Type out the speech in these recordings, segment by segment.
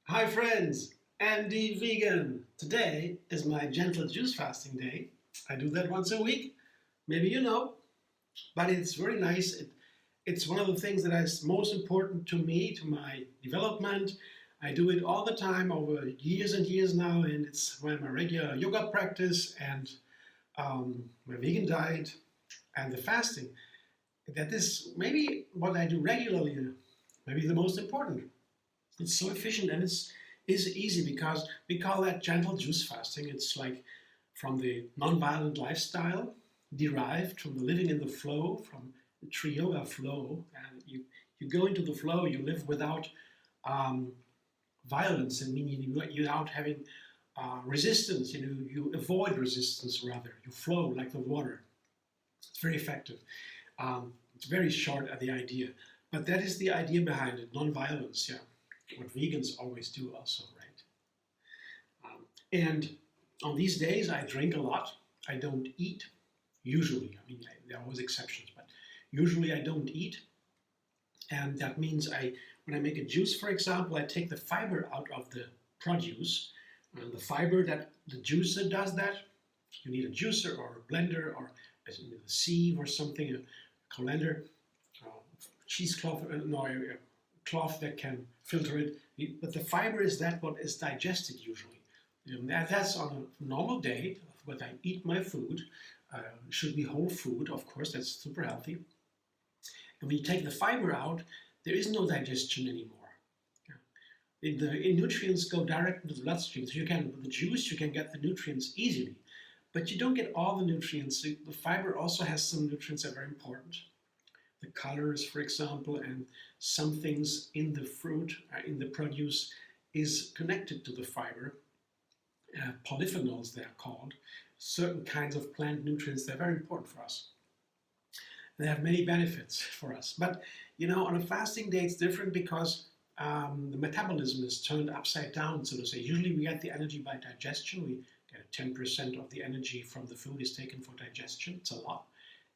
Hi friends, Andy Vegan. Today is my gentle juice fasting day. I do that once a week, maybe you know, but it's very nice. It's one of the things that is most important to me, to my development. I do it all the time over years and years now, and it's my regular yoga practice and my vegan diet and the fasting. That is maybe what I do regularly, maybe the most important. It's so efficient and is easy because we call that gentle juice fasting. It's like from the non-violent lifestyle derived from the living in the flow, from the tree yoga flow. And you go into the flow, you live without violence, and meaning you without having resistance. You avoid resistance rather. You flow like the water. It's very effective. It's very short at the idea, but that is the idea behind it, non-violence. Yeah. What vegans always do also, right? And on these days I drink a lot. I don't eat, usually. I mean, there are always exceptions, but usually I don't eat. And that means when I make a juice, for example, I take the fiber out of the produce. And the fiber that the juicer does that. You need a juicer or a blender or a sieve or something, a colander, cheesecloth, cloth that can filter it, but the fiber is that what is digested usually. That's on a normal day when I eat my food. Should be whole food, of course, that's super healthy. And when you take the fiber out, there is no digestion anymore. The nutrients go direct into the bloodstream. So with the juice, you can get the nutrients easily, but you don't get all the nutrients. The fiber also has some nutrients that are very important. The colors, for example, and some things in the fruit, in the produce, is connected to the fiber. Polyphenols, they're called. Certain kinds of plant nutrients, they're very important for us. They have many benefits for us. But, on a fasting day, it's different because the metabolism is turned upside down, so to say. Usually we get the energy by digestion. We get 10% of the energy from the food is taken for digestion. It's a lot.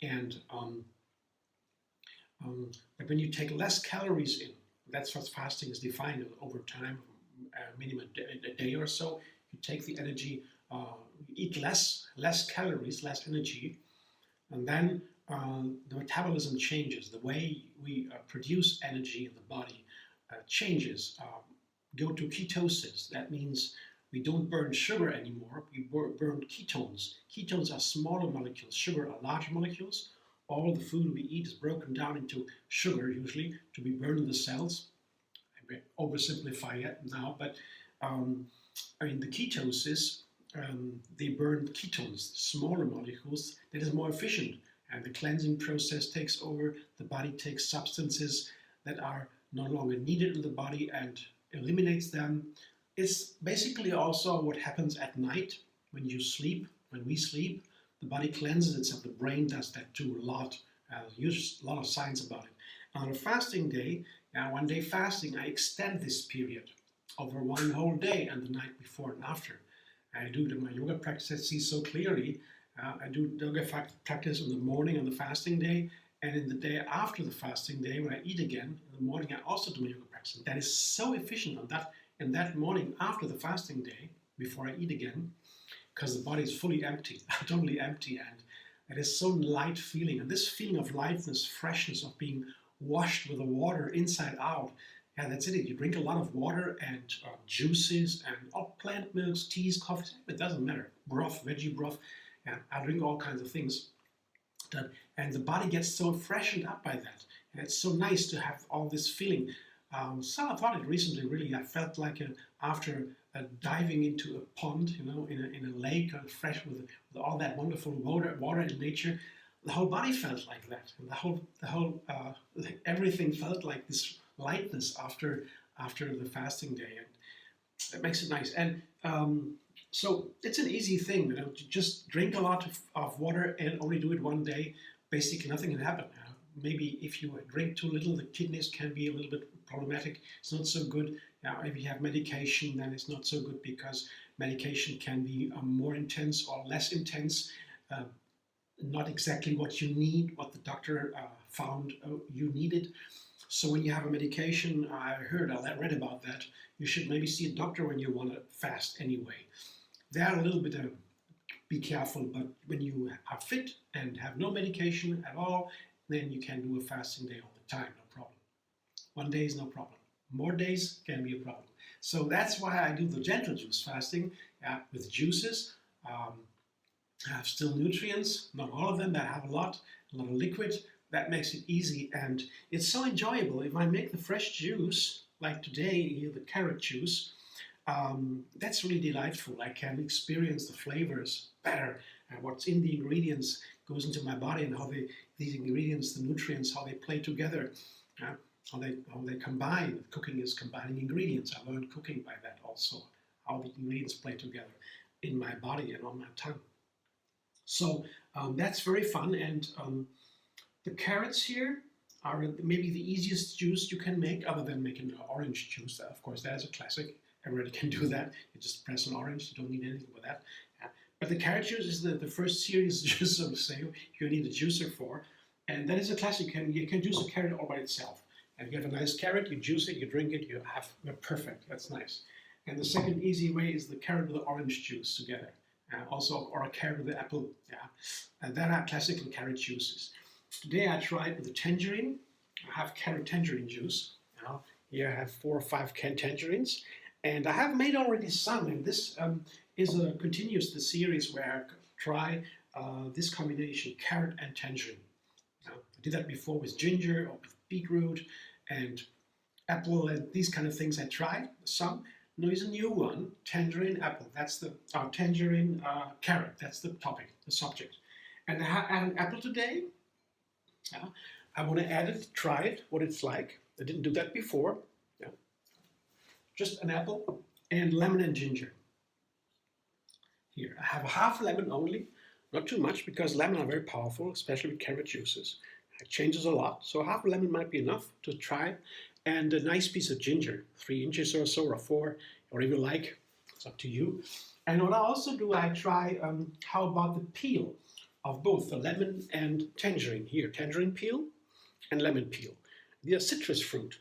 And but when you take less calories in, that's what fasting is defined over time, minimum a day or so. You take the energy, you eat less calories, less energy, and then the metabolism changes. The way we produce energy in the body changes. Go to ketosis. That means we don't burn sugar anymore. We burn ketones. Ketones are smaller molecules. Sugar are larger molecules. All the food we eat is broken down into sugar, usually, to be burned in the cells. I oversimplify it now, but the ketosis, they burn ketones, smaller molecules, that is more efficient. And the cleansing process takes over. The body takes substances that are no longer needed in the body and eliminates them. It's basically also what happens at night when you sleep, when we sleep. The body cleanses itself. The brain does that too a lot. Use a lot of science about it. On a fasting day, one day fasting, I extend this period over one whole day and the night before and after. I do my yoga practice. I see so clearly. I do yoga practice in the morning on the fasting day, and in the day after the fasting day, when I eat again in the morning, I also do my yoga practice. And that is so efficient on that in that morning after the fasting day, before I eat again, because the body is fully empty, totally empty, and it is so light feeling. And this feeling of lightness, freshness, of being washed with the water inside out, that's it. You drink a lot of water and juices and all plant milks, teas, coffees, it doesn't matter. Broth, veggie broth, and I drink all kinds of things. And the body gets so freshened up by that. And it's so nice to have all this feeling. So I thought it recently, really, I felt like after diving into a pond, in a lake, fresh with all that wonderful water in nature, the whole body felt like that, and the whole everything felt like this lightness after the fasting day, and it makes it nice. And so it's an easy thing, to just drink a lot of water and only do it one day. Basically, nothing can happen. Maybe if you drink too little, the kidneys can be a little bit problematic. It's not so good. If you have medication, then it's not so good because medication can be more intense or less intense. Not exactly what you need, what the doctor found you needed. So when you have a medication, I read about that, you should maybe see a doctor when you want to fast anyway. They are a little bit be careful, but when you are fit and have no medication at all, then you can do a fasting day all the time, no problem. One day is no problem. More days can be a problem. So that's why I do the gentle juice fasting with juices. Have still nutrients, not all of them, but I have a lot of liquid. That makes it easy, and it's so enjoyable. If I make the fresh juice, like today, here, the carrot juice, that's really delightful. I can experience the flavors better, and what's in the ingredients goes into my body, and how these ingredients, the nutrients, how they play together, how they combine. Cooking is combining ingredients. I learned cooking by that also, how the ingredients play together in my body and on my tongue. So that's very fun, and the carrots here are maybe the easiest juice you can make, other than making orange juice. Of course, that is a classic. Everybody can do that. You just press an orange. You don't need anything with that. But the carrot juice is the first serious juice, so to say, you need a juicer for. And that is a classic. You can juice a carrot all by itself. And you have a nice carrot, you juice it, you drink it, you're perfect. That's nice. And the second easy way is the carrot with the orange juice together. Also, or a carrot with the apple. And that are classical carrot juices. Today I tried with the tangerine. I have carrot tangerine juice. Here I have 4 or 5 canned tangerines. And I have made already some, and this is a continuous the series where I try this combination, carrot and tangerine. I did that before with ginger or with beetroot and apple and these kind of things I tried some. Now is a new one, tangerine apple. That's the tangerine carrot. That's the topic, the subject. And I have an apple today. I want to add it, try it, what it's like. I didn't do that before. Just an apple and lemon and ginger. Here, I have a half lemon only, not too much, because lemon are very powerful, especially with carrot juices. It changes a lot, so half a lemon might be enough to try. And a nice piece of ginger, 3 inches or so, or 4, or if you like, it's up to you. And what I also do, I try, how about the peel of both the lemon and tangerine. Here, tangerine peel and lemon peel. They are citrus fruit.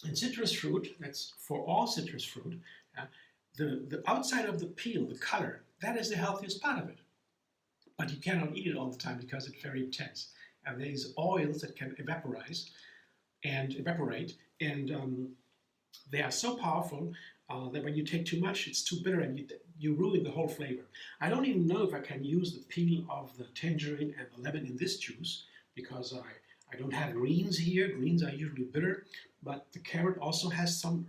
And citrus fruit, that's for all citrus fruit, the outside of the peel, the color, that is the healthiest part of it. But you cannot eat it all the time because it's very intense. And there's oils that can evaporate, and they are so powerful that when you take too much, it's too bitter, and you ruin the whole flavor. I don't even know if I can use the peel of the tangerine and the lemon in this juice, because I don't have greens here. Greens are usually bitter, but the carrot also has some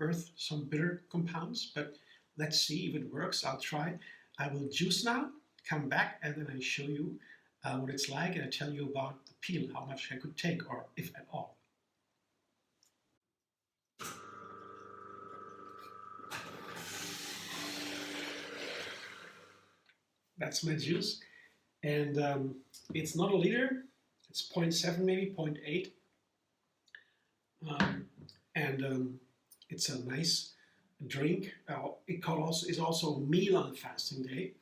bitter compounds. But let's see if it works. I'll try. I will juice now, come back, and then I show you what it's like, and I tell you about the peel, how much I could take, or if at all. That's my juice, and it's not a liter, it's 0.7 maybe, 0.8, and it's a nice drink. It is also a meal on a fasting day.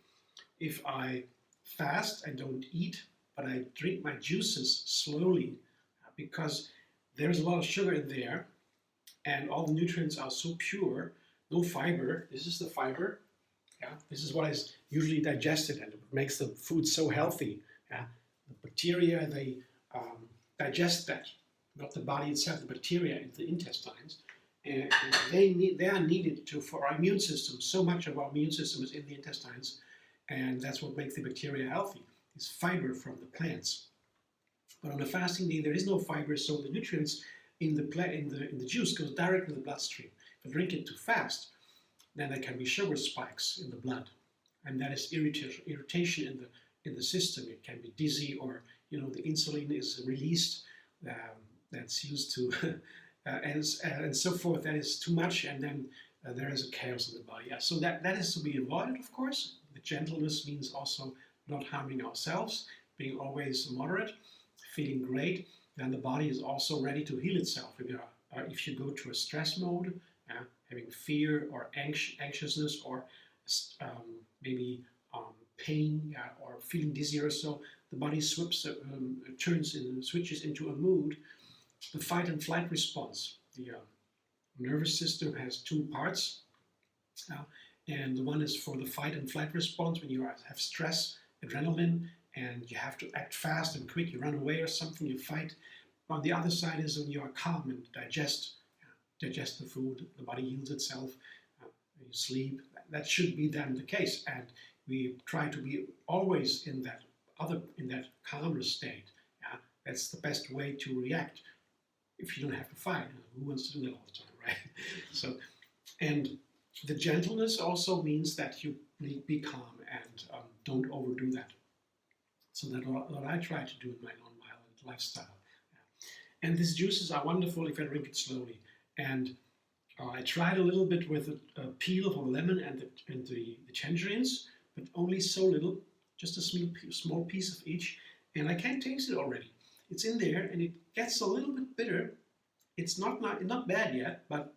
If I fast, I don't eat, but I drink my juices slowly, because there's a lot of sugar in there, and all the nutrients are so pure, no fiber. This is the fiber. This is what is usually digested, and it makes the food so healthy. The bacteria, they digest that, not the body itself, the bacteria in the intestines, and they are needed for our immune system. So much of our immune system is in the intestines, and that's what makes the bacteria healthy. Is fiber from the plants. But on a fasting day, there is no fiber, so the nutrients in the juice goes directly to the bloodstream. If I drink it too fast, then there can be sugar spikes in the blood, and that is irritation in the system. It can be dizzy, or the insulin is released that's used to and so forth. That is too much, and then there is a chaos in the body. So that is to be avoided, of course. The gentleness means also not harming ourselves, being always moderate, feeling great. Then the body is also ready to heal itself. If you go to a stress mode, having fear or anxiousness, or maybe pain, or feeling dizzy or so, the body switches into a mood the fight and flight response. The nervous system has two parts, and the one is for the fight and flight response when you have stress, adrenaline, and you have to act fast and quick. You run away or something, you fight. On the other side is when you are calm and digest the food, the body heals itself, you sleep. That should be then the case, and we try to be always in that calmer state. Yeah? That's the best way to react if you don't have to fight. Who wants to do that all the time, right? So, and the gentleness also means that you be calm and don't overdo that. So that's what I try to do in my non-violent lifestyle. Yeah. And these juices are wonderful if I drink it slowly. And I tried a little bit with a peel of a lemon and the tangerines, but only so little, just a small piece of each, and I can taste it already. It's in there, and it gets a little bit bitter. It's not bad yet, but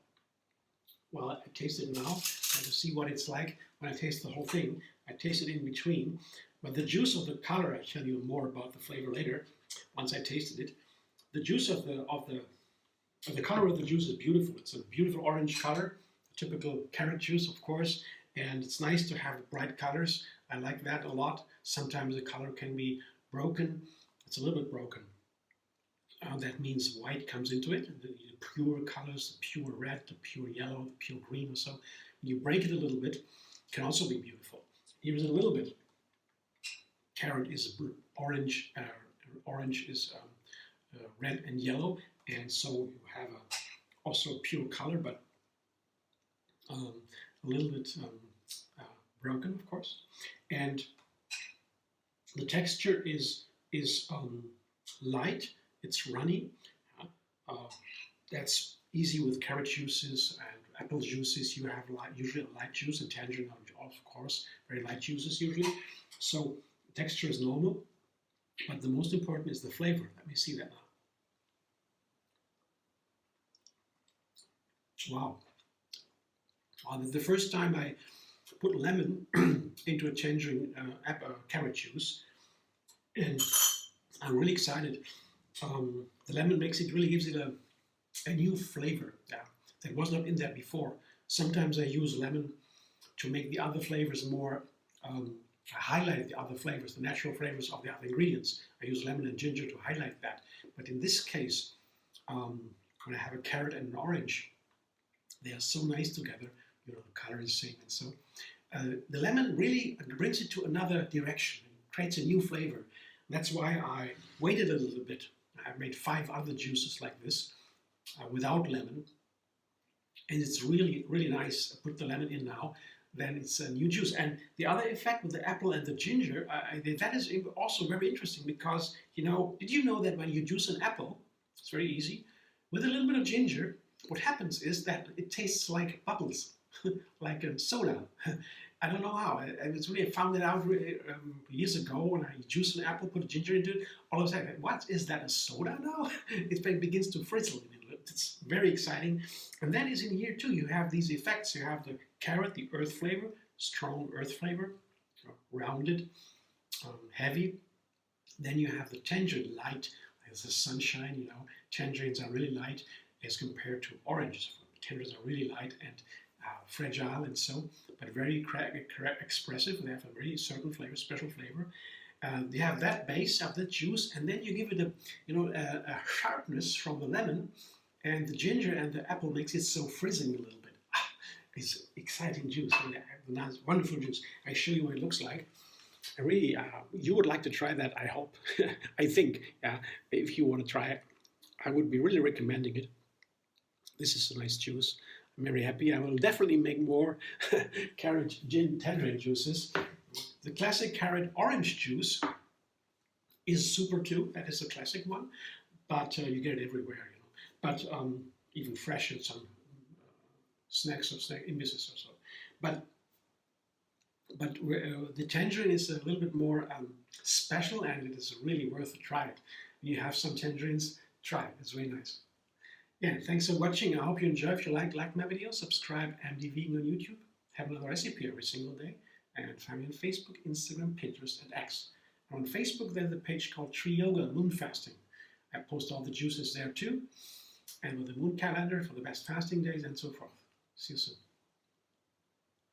well, I taste it now, and to see what it's like when I taste the whole thing. I taste it in between, but the juice of the color, I'll tell you more about the flavor later, once I tasted it. The juice of the color of the juice is beautiful. It's a beautiful orange color, typical carrot juice, of course, and it's nice to have bright colors. I like that a lot. Sometimes the color can be broken. It's a little bit broken. That means white comes into it, the pure colors, the pure red, the pure yellow, the pure green or so. When you break it a little bit, it can also be beautiful. Here's a little bit. Carrot is orange, orange is red and yellow, and so you have also a pure color, but a little bit broken, of course. And the texture is light. It's runny. That's easy with carrot juices and apple juices. You have usually a light juice, and tangerine, of course, very light juices usually. So the texture is normal, but the most important is the flavor. Let me see that now. Wow. The first time I put lemon into a tangerine carrot juice, and I'm really excited. The lemon really gives it a new flavor that was not in there before. Sometimes I use lemon to make the other flavors more, highlight the other flavors, the natural flavors of the other ingredients. I use lemon and ginger to highlight that. But in this case, when I have a carrot and an orange, they are so nice together. You know, the color is the same, and so the lemon really brings it to another direction and creates a new flavor. That's why I waited a little bit. I made 5 other juices like this without lemon, and it's really, really nice. I put the lemon in now, then it's a new juice. And the other effect with the apple and the ginger, that is also very interesting because, you know, did you know that when you juice an apple, it's very easy, with a little bit of ginger, what happens is that it tastes like bubbles, like a soda. I don't know how. I found it out years ago when I juiced an apple, put ginger into it. All of a sudden, what is that, a soda now? It begins to frizzle. It's very exciting. And that is in here too. You have these effects. You have the carrot, the earth flavor, strong earth flavor, rounded, heavy. Then you have the tangerine, light, as the sunshine. You know, tangerines are really light as compared to oranges. Tangerines are really light and fragile and so, but very expressive. They have a very certain flavor, special flavor. They have that base of the juice, and then you give it a sharpness from the lemon, and the ginger and the apple makes it so frizzing a little bit. It's exciting juice, and a nice, wonderful juice. I show you what it looks like. I really, you would like to try that, I hope. I think, if you want to try it, I would be really recommending it. This is a nice juice. I'm very happy. I will definitely make more carrot tangerine juices. The classic carrot orange juice is super too. That is a classic one, but you get it everywhere, you know. But even fresh in some snacks or snack imbisses or so. But the tangerine is a little bit more special, and it is really worth a try. When you have some tangerines, try it. It's really nice. Yeah, thanks for watching. I hope you enjoy. If you like my video, subscribe MD Vegan on YouTube. Have another recipe every single day. And find me on Facebook, Instagram, Pinterest, and X. And on Facebook, there's a page called Tree Yoga Moon Fasting. I post all the juices there too, and with the moon calendar for the best fasting days and so forth. See you soon.